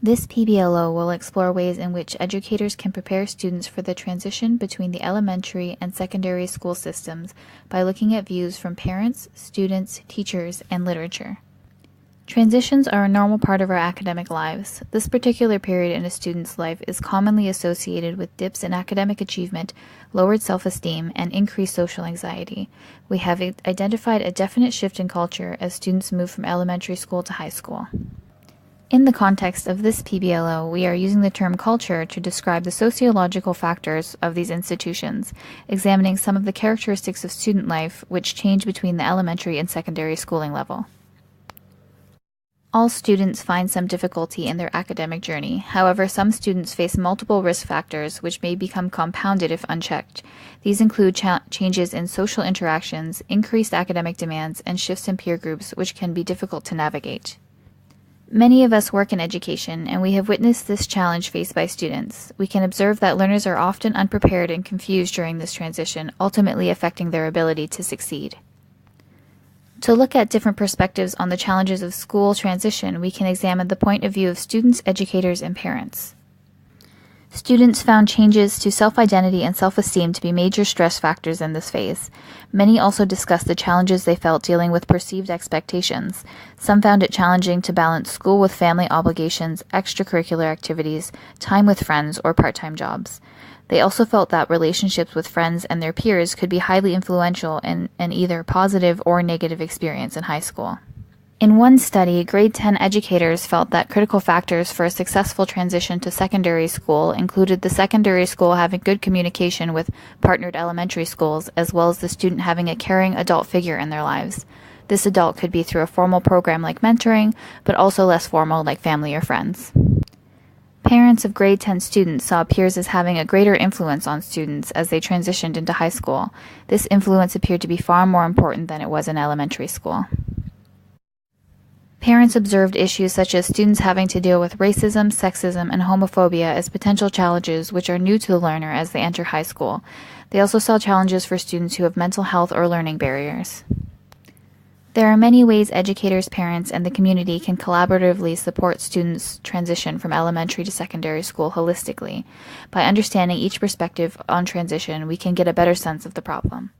This PBLO will explore ways in which educators can prepare students for the transition between the elementary and secondary school systems by looking at views from parents, students, teachers, and literature. Transitions are a normal part of our academic lives. This particular period in a student's life is commonly associated with dips in academic achievement, lowered self-esteem, and increased social anxiety. We have identified a definite shift in culture as students move from elementary school to high school. In the context of this PBLO, we are using the term culture to describe the sociological factors of these institutions, examining some of the characteristics of student life which change between the elementary and secondary schooling level. All students find some difficulty in their academic journey. However, some students face multiple risk factors which may become compounded if unchecked. These include changes in social interactions, increased academic demands, and shifts in peer groups which can be difficult to navigate. Many of us work in education, and we have witnessed this challenge faced by students. We can observe that learners are often unprepared and confused during this transition, ultimately affecting their ability to succeed. To look at different perspectives on the challenges of school transition, we can examine the point of view of students, educators, and parents. Students found changes to self-identity and self-esteem to be major stress factors in this phase. Many also discussed the challenges they felt dealing with perceived expectations. Some found it challenging to balance school with family obligations, extracurricular activities, time with friends, or part-time jobs. They also felt that relationships with friends and their peers could be highly influential in an either positive or negative experience in high school. In one study, grade 10 educators felt that critical factors for a successful transition to secondary school included the secondary school having good communication with partnered elementary schools, as well as the student having a caring adult figure in their lives. This adult could be through a formal program like mentoring, but also less formal like family or friends. Parents of grade 10 students saw peers as having a greater influence on students as they transitioned into high school. This influence appeared to be far more important than it was in elementary school. Parents observed issues such as students having to deal with racism, sexism, and homophobia as potential challenges which are new to the learner as they enter high school. They also saw challenges for students who have mental health or learning barriers. There are many ways educators, parents, and the community can collaboratively support students' transition from elementary to secondary school holistically. By understanding each perspective on transition, we can get a better sense of the problem.